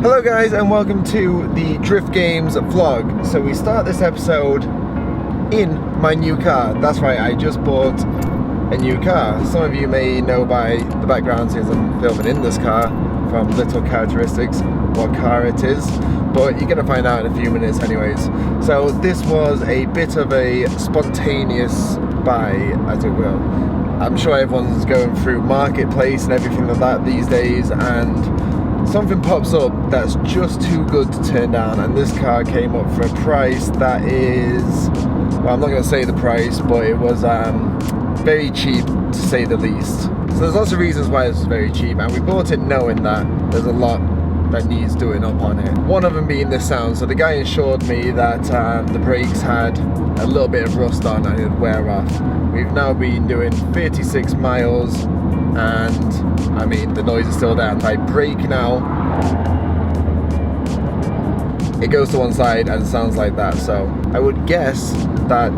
Hello guys and welcome to the Drift Games vlog. So we start this episode in my new car. That's right, I just bought a new car. Some of you may know by the background since I'm filming in this car from little characteristics what car it is, but you're gonna find out in a few minutes anyways. So this was a bit of a spontaneous buy, as it will. I'm sure everyone's going through marketplace and everything like that these days, and something pops up that's just too good to turn down, and this car came up for a price that is, well, I'm not going to say the price, but it was very cheap to say the least. So there's lots of reasons why it's very cheap, and we bought it knowing that there's a lot that needs doing up on it. One of them being the sound. So the guy assured me that the brakes had a little bit of rust on and it'd wear off. We've now been doing 36 miles and I mean the noise is still there. And if I brake now, it goes to one side and it sounds like that. So I would guess that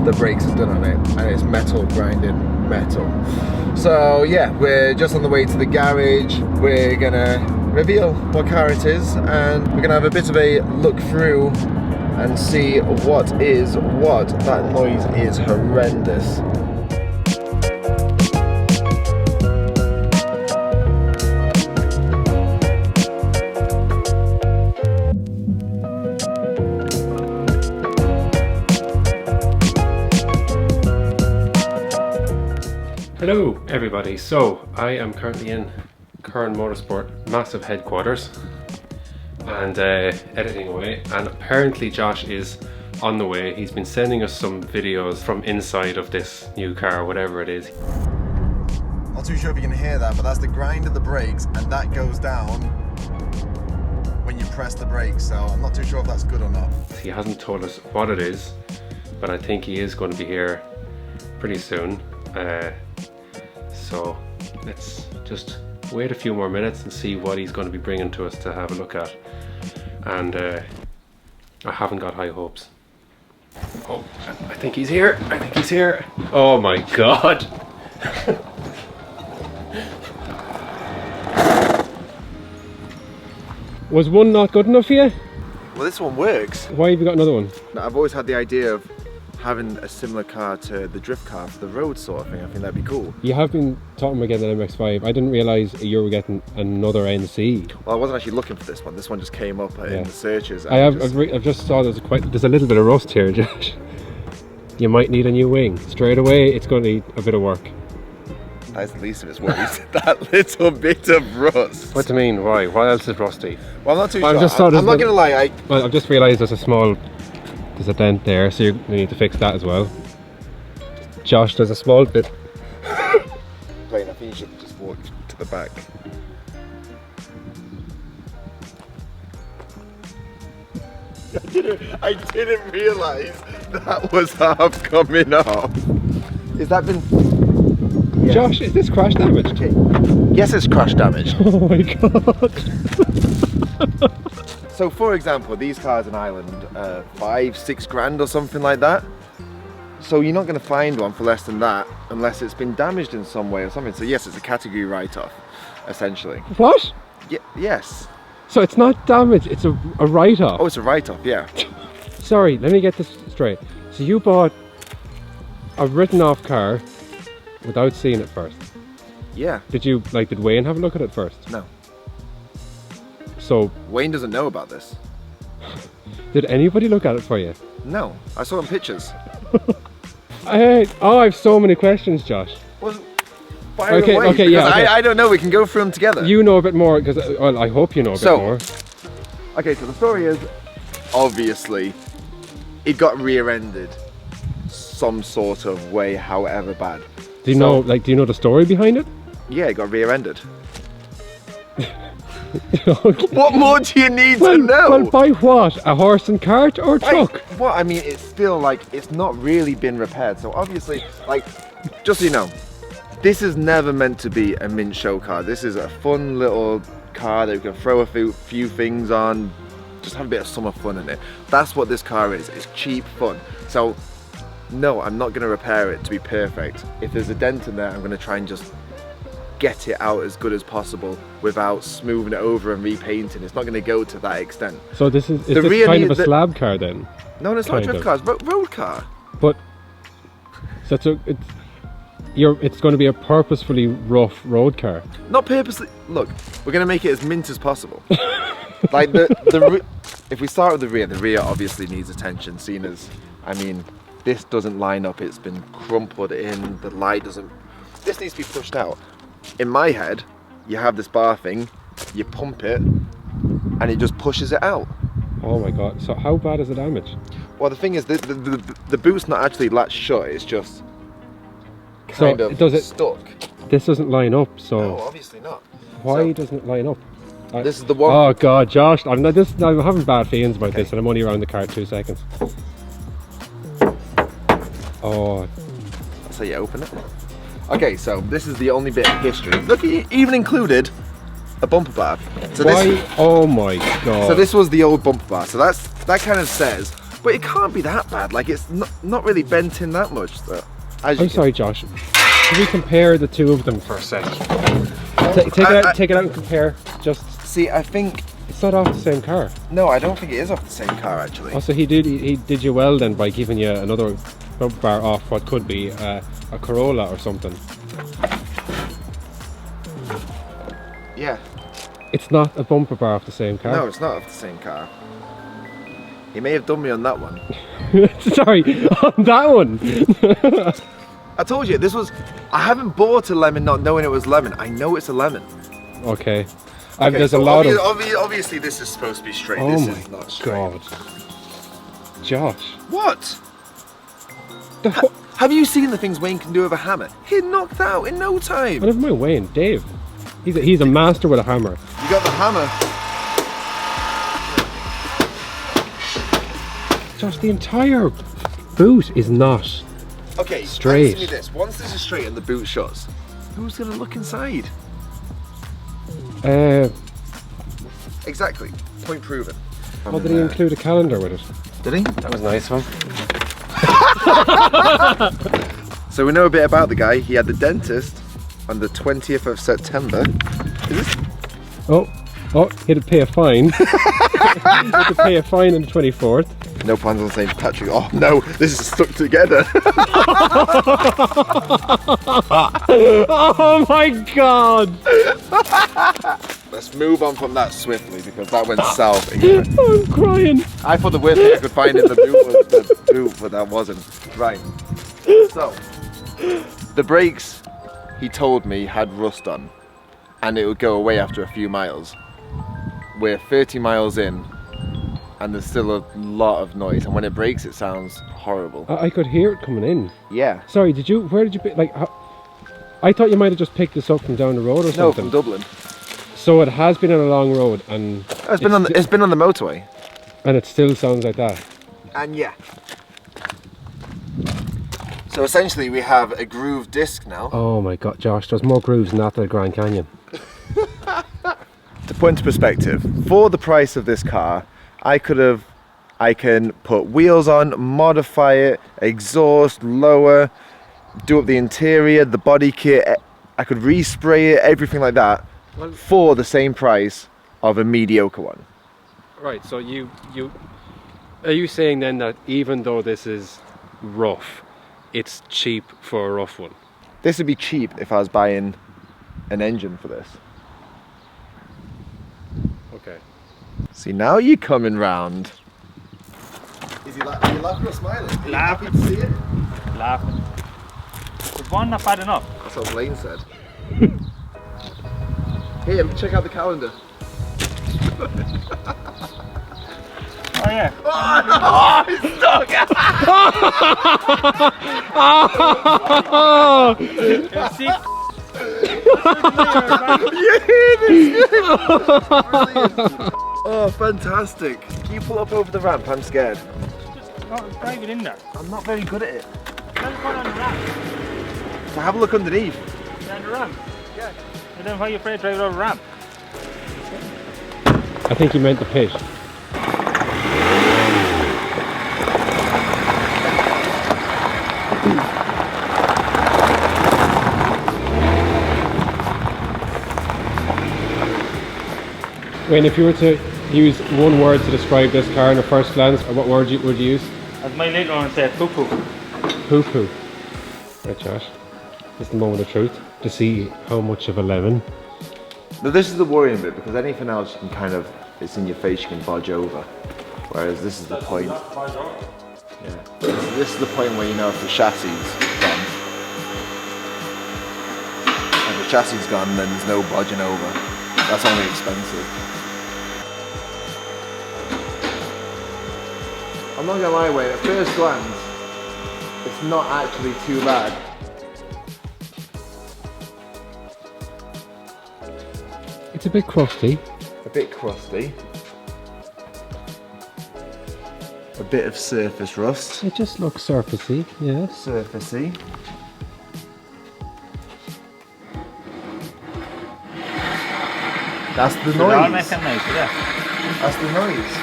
the brakes are done on it and it's metal grinding metal. So yeah, we're just on the way to the garage. We're gonna reveal what car it is and we're gonna have a bit of a look through and see what is what. That noise is horrendous. Hello everybody, so I am currently in Kern Motorsport massive headquarters and editing away, and apparently Josh is on the way. He's been sending us some videos from inside of this new car, whatever it is. Not too sure if you can hear that, but that's the grind of the brakes and that goes down when you press the brakes, so I'm not too sure if that's good or not. He hasn't told us what it is, but I think he is going to be here pretty soon. So let's just wait a few more minutes and see what he's going to be bringing to us to have a look at. And I haven't got high hopes. Oh, I think he's here. I think he's here. Oh my god. Was one not good enough for you? Well, this one works. Why have you got another one? I've always had the idea of having a similar car to the drift car for the road sort of thing. I think that'd be cool. You have been talking about getting an MX5. I didn't realise you were getting another NC. Well, I wasn't actually looking for this one. This one just came up in the searches. I've just saw there's a little bit of rust here, Josh. You might need a new wing. Straight away, it's going to need a bit of work. That's the least of its worries. That little bit of rust. What do you mean? Why? What else is rusty? Well, I'm not too sure. I'm not going to lie. I've just realised there's a dent there, so you need to fix that as well. Josh, there's a small bit. Wait, I think you should just walk to the back. I didn't realise that was half coming off. Has that been... Yes. Josh, is this crash damage? Okay. Yes, it's crash damage. Oh my god. So for example, these cars in Ireland, 5-6 grand or something like that. So you're not going to find one for less than that unless it's been damaged in some way or something. So yes, it's a category write-off, essentially. What? Yes. So it's not damage, it's a write-off? Oh, it's a write-off, yeah. Sorry, let me get this straight. So you bought a written-off car without seeing it first? Yeah. Did Wayne have a look at it first? No. So Wayne doesn't know about this. Did anybody look at it for you? No, I saw in pictures. I have so many questions, Josh. Well, fire away, okay, yeah. Okay. I don't know, we can go through them together. You know a bit more, because I hope you know a bit more. Okay, so the story is, obviously, it got rear-ended some sort of way, however bad. Do you know the story behind it? Yeah, it got rear-ended. What more do you need to know? Well, by what? A horse and cart or a truck? Well, I mean, it's still it's not really been repaired. So obviously, just so you know, this is never meant to be a mint show car. This is a fun little car that you can throw a few things on, just have a bit of summer fun in it. That's what this car is. It's cheap fun. So no, I'm not going to repair it to be perfect. If there's a dent in there, I'm going to try and just get it out as good as possible without smoothing it over and repainting. It's not going to go to that extent. So is this kind of a slab car then? No, it's not a drift car, it's a road car. But so it's going to be a purposefully rough road car. Not purposely. Look, we're going to make it as mint as possible. Like if we start with the rear obviously needs attention, seeing as, I mean, this doesn't line up, it's been crumpled in, the light doesn't, this needs to be pushed out. In my head, you have this bar thing, you pump it, and it just pushes it out. Oh my god, so how bad is the damage? Well, the thing is, the boot's not actually latched shut, it's just kind of stuck. This doesn't line up, so... No, obviously not. Why doesn't it line up? This is the one... Oh god, Josh, I'm having bad feelings about this, and I'm only around the car 2 seconds. Oh. That's how you open it. Okay, so this is the only bit of history. Look, it even included a bumper bar. So why? Oh my god. So this was the old bumper bar. So that kind of says, but it can't be that bad. Like, it's not really bent in that much. So, I'm sorry, Josh. Can we compare the two of them for a sec? Take it out and compare. Just see. I think it's not off the same car. No, I don't think it is off the same car actually. Also, he did you well then by giving you another bumper bar off what could be a Corolla or something. Yeah. It's not a bumper bar off the same car. No, it's not off the same car. He may have done me on that one. Sorry, on that one. I told you, I haven't bought a lemon not knowing it was lemon. I know it's a lemon. Okay. There's so a lot of... Obviously this is supposed to be straight. Oh this my is not straight. God. Josh. What? Have you seen the things Wayne can do with a hammer? He knocked that out in no time. Oh, never mind Wayne, Dave. He's a master with a hammer. You got the hammer. Josh, the entire boot is not straight. Answer me this. Once this is straight and the boot shuts, who's going to look inside? Exactly. Point proven. Oh, did he include a calendar with it? Did he? That was nice of him. So we know a bit about the guy. He had the dentist on the 20th of September. Is this? Oh, he had to pay a fine. He had to pay a fine on the 24th. No plans on St. Patrick. Oh no, this is stuck together. Oh my god! Let's move on from that swiftly because that went south again. I'm crying. I thought the worst thing I could find in the boot was the boot, but that wasn't. Right. So, the brakes, he told me, had rust on and it would go away after a few miles. We're 30 miles in and there's still a lot of noise, and when it breaks it sounds horrible. I could hear it coming in. Yeah. Sorry, where did you pick, I thought you might have just picked this up from down the road or something. No, from Dublin. So it has been on a long road and... It's been on the motorway. And it still sounds like that. And yeah. So essentially we have a grooved disc now. Oh my god, Josh, there's more grooves than that at the Grand Canyon. To put into perspective, for the price of this car, I can put wheels on, modify it, exhaust, lower, do up the interior, the body kit, I could respray it, everything like that, for the same price of a mediocre one. Right, so are you saying then that even though this is rough, it's cheap for a rough one? This would be cheap if I was buying an engine for this. Okay. See, now you're coming round. Is he are you laughing or smiling? Are you happy to see it? Laughing. There's one not bad enough. That's what Blaine said. Here, check out the calendar. Oh yeah. Oh, it's stuck! Oh, fantastic. Can you pull up over the ramp? I'm scared. Just drive it in there. I'm not very good at it. Then put on the ramp. So have a look underneath. Down the ramp. Yeah. And then why are you afraid to drive it over the ramp? I think you meant the pit. Wayne, if you were to use one word to describe this car in a first glance, what word would you use? As my little one said, poo poo. Poo poo. Right, Josh. This is the moment of truth to see how much of a lemon. Now this is the worrying bit, because anything else you can kind of, it's in your face, you can bodge over. Whereas this is the point. Yeah. This is the point where you know if the chassis is gone. If the chassis is gone, then there's no bodging over. That's only expensive. I'm not gonna lie, Wayne, at first glance, it's not actually too bad. It's a bit crusty. A bit crusty. A bit of surface rust. It just looks surfacey, yeah. Surfacey. That's the They're all noise. making noise, yeah. That's the noise.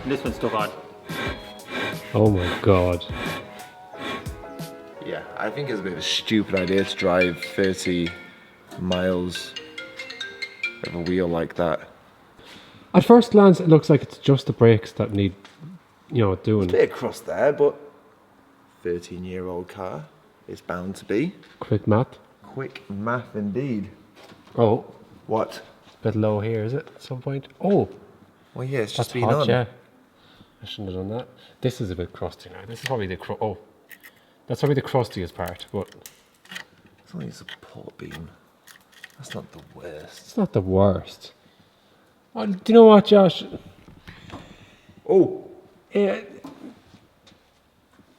And this one's stuck on. Oh my god. Yeah, I think it's a bit of a stupid idea to drive 30 miles of a wheel like that. At first glance, it looks like it's just the brakes that need, you know, doing. Bit of crust there, but 13-year-old car is bound to be. Quick math. Quick math indeed. Oh, What? a bit low here, is it? At some point. Oh, Well, yeah, it's just that's been hot, on. yeah. I shouldn't have done that. This is a bit crusty now. This is probably the that's probably the crustiest part, but It's only a support beam. That's not the worst. it's not the worst. Oh, do you know what, Josh? Oh,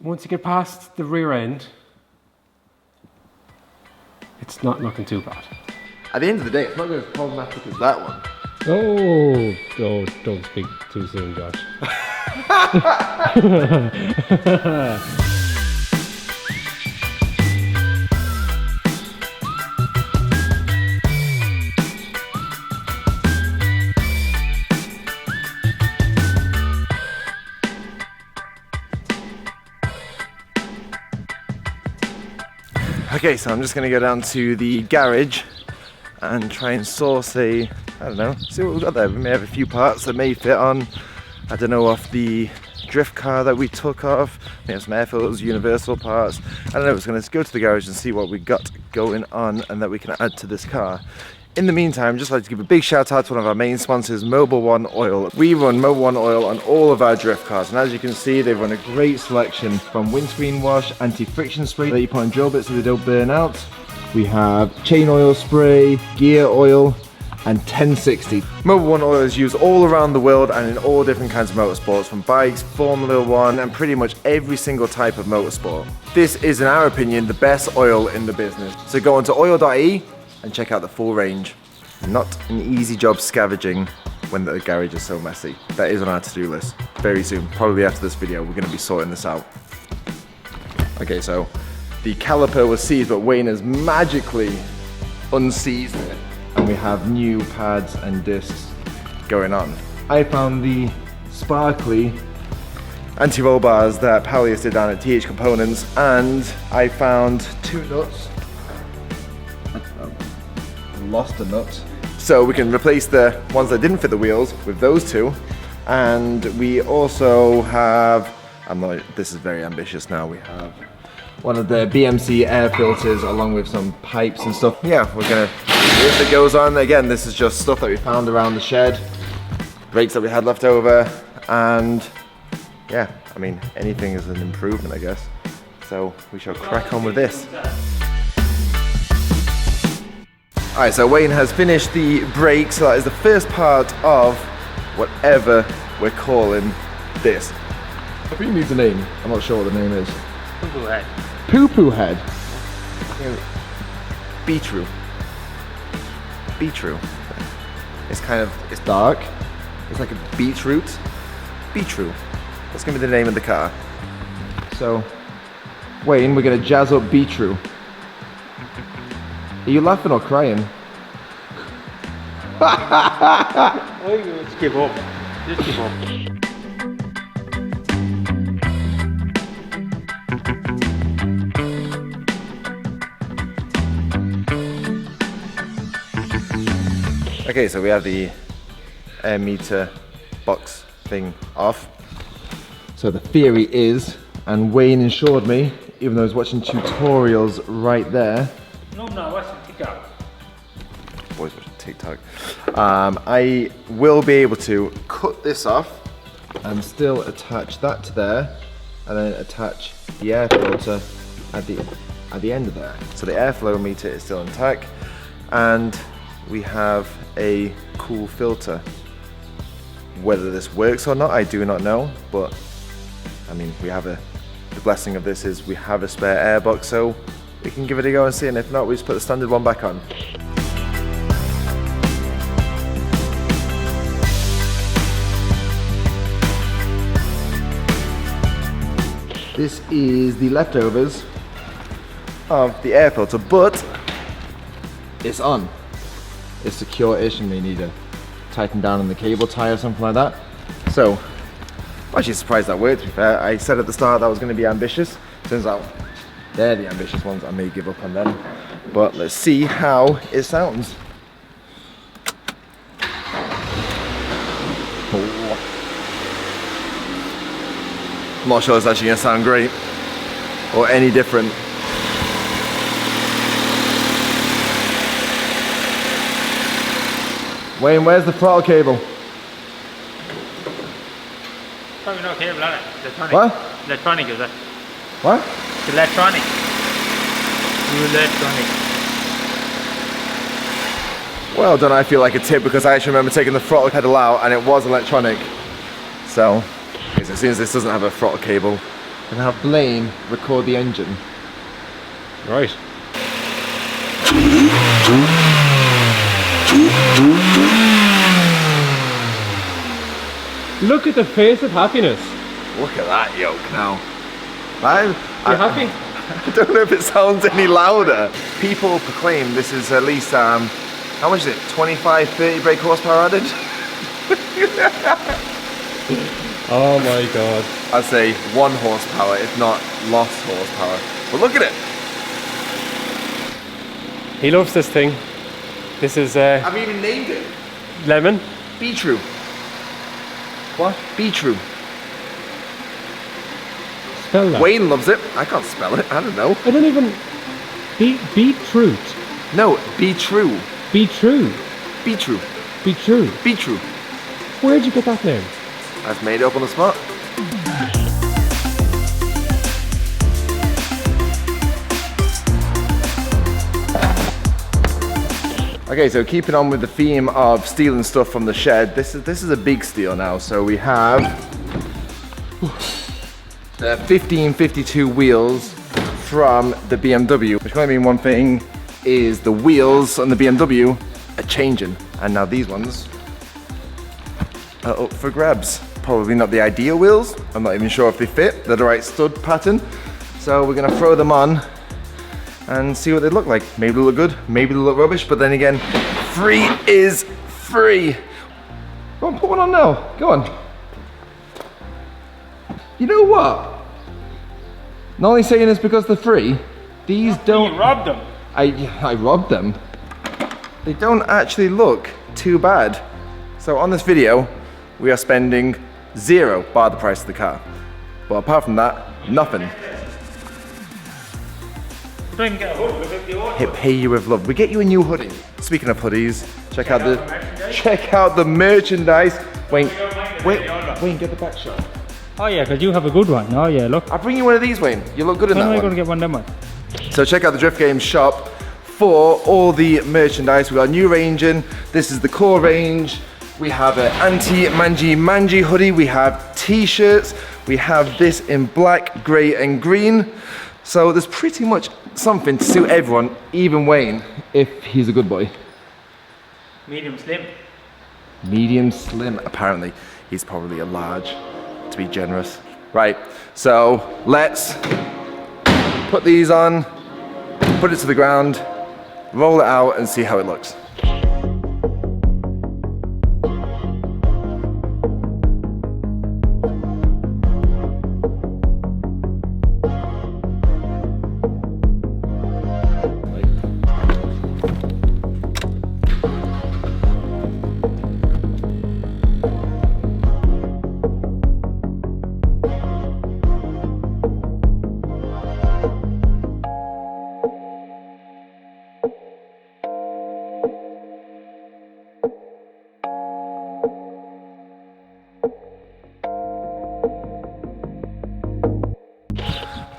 Once you get past the rear end, it's not looking too bad. at the end of the day, it's not as problematic as that one. Oh, don't speak too soon, Josh. Okay, so I'm just gonna go down to the garage and try and source I don't know, see what we've got there. We may have a few parts that may fit on, I don't know, off the drift car that we took off. We have some air filters, universal parts. I don't know, it's gonna go to the garage and see what we got going on and that we can add to this car. In the meantime, just like to give a big shout out to one of our main sponsors, Mobil One Oil. We run Mobil One Oil on all of our drift cars, and as you can see, they've run a great selection from windscreen wash, anti-friction spray that you put on drill bits so they don't burn out. We have chain oil spray, gear oil, and 1060. Mobil One Oil is used all around the world and in all different kinds of motorsports, from bikes, Formula One, and pretty much every single type of motorsport. This is, in our opinion, the best oil in the business. So go on to oil.e and check out the full range. Not an easy job scavenging when the garage is so messy. That is on our to-do list. Very soon, probably after this video, we're going to be sorting this out. Okay, so the caliper was seized, but Wayne has magically unseized it. And we have new pads and discs going on. I found the sparkly anti-roll bars that Paulius did down at TH Components, and I found two nuts. Lost a nut. So we can replace the ones that didn't fit the wheels with those two. And we also have, this is very ambitious now, we have one of the BMC air filters along with some pipes and stuff. Yeah, we're gonna, if it goes on, again, this is just stuff that we found around the shed, brakes that we had left over, and yeah, I mean, anything is an improvement, I guess. So we shall crack on with this. Alright, so Wayne has finished the brake, so that is the first part of whatever we're calling this. I think it needs a name. I'm not sure what the name is. Poo-poo head. Poo-poo head. Beetroo. Beetroo. It's kind of, it's dark. It's like a beetroot. Beetroo. That's gonna be the name of the car. So, Wayne, we're gonna jazz up Beetroo. Are you laughing or crying? Just give up. Just give up. Okay, so we have the air meter box thing off. So the theory is, and Wayne assured me, even though I was watching tutorials right there. No, watching TikTok. Always watching TikTok. I will be able to cut this off and still attach that to there, and then attach the air filter at the end of there. So the airflow meter is still intact, and we have a cool filter. Whether this works or not, I do not know, but I mean, the blessing of this is we have a spare air box, so we can give it a go and see, and if not, we just put the standard one back on. This is the leftovers of the air filter, but it's on. It's secure-ish, and we need to tighten down on the cable tie or something like that. So, I'm actually surprised that worked, to be fair. I said at the start that was going to be ambitious. Turns out they're the ambitious ones. I may give up on them. But let's see how it sounds. Oh. I'm not sure it's actually going to sound great or any different. Wayne, where's the throttle cable? Probably no cable on it. Electronic. What? Electronic is it? What? It's electronic. Electronic. Well done, I feel like a tip, because I actually remember taking the throttle pedal out and it was electronic. So, as soon as this doesn't have a throttle cable, I can have Blaine record the engine. Right. Look at the face of happiness. Look at that yoke now. You happy? I don't know if it sounds any louder. People proclaim this is at least, how much is it? 25, 30 brake horsepower added? Oh my god. I'd say 1 horsepower, if not lost horsepower. But look at it. He loves this thing. This is I've even named it. lemon. Be true. What? Be true. Spell that. Wayne loves it. I can't spell it. I don't know. I don't even. Beetroot. No, be true. Be true. Be true. Be true. Be true. Where'd you get that name? I've made it up on the spot. Okay, so keeping on with the theme of stealing stuff from the shed, this is a big steal now. So we have the 1552 wheels from the BMW, which might mean one thing is the wheels on the BMW are changing, and now these ones are up for grabs. Probably not the ideal wheels. I'm not even sure if they fit. They're the right stud pattern. So we're gonna throw them on and see what they look like. Maybe they look good, maybe they look rubbish, but then again, free is free. Go on, put one on now, go on. You know what? Not only saying this because they're free, these don't... You robbed them. I robbed them. They don't actually look too bad. So on this video, we are spending 0 bar the price of the car. But apart from that, nothing. Don't even get a hood with it. You want it. Pay you with love. We get you a new hoodie. Speaking of hoodies, check out the merchandise. Wayne, get the back shot. Oh yeah, because you have a good one. Oh yeah, look. I'll bring you one of these, Wayne. You look good in When that am I one. going to get one of them? So check out the Drift Games shop for all the merchandise. We got a new range in. This is the core range. We have an anti-manji hoodie. We have t-shirts. We have this in black, grey and green. So there's pretty much something to suit everyone, even Wayne, if he's a good boy. Medium slim. Medium slim, apparently. He's probably a large, to be generous. Right, so let's put these on, put it to the ground, roll it out and see how it looks.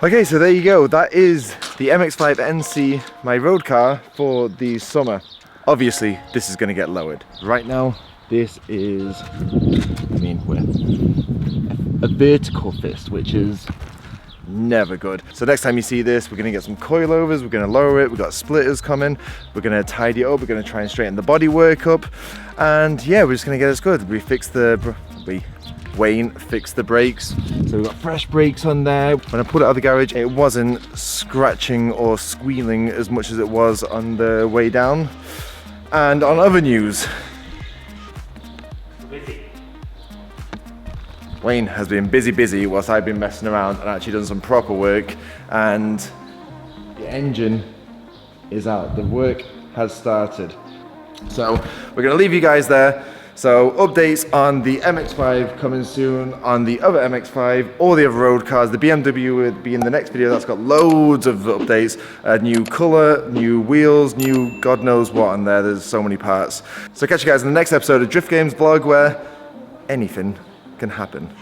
Okay, so there you go. That is the MX5 NC, my road car for the summer. Obviously, this is going to get lowered. Right now, this is, we're a vertical fist, which is never good. So next time you see this, we're going to get some coilovers, we're going to lower it, we've got splitters coming, we're going to tidy it up, we're going to try and straighten the bodywork up, and yeah, we're just going to get us good. Wayne fixed the brakes, so we've got fresh brakes on there. When I pulled it out of the garage, it wasn't scratching or squealing as much as it was on the way down. And on other news, Wayne has been busy whilst I've been messing around and actually done some proper work, and the engine is out. The work has started. So we're going to leave you guys there. So updates on the MX5 coming soon, on the other MX5, all the other road cars. The BMW would be in the next video. That's got loads of updates, new colour, new wheels, new God knows what on there. There's so many parts. So catch you guys in the next episode of Drift Games vlog, where anything can happen.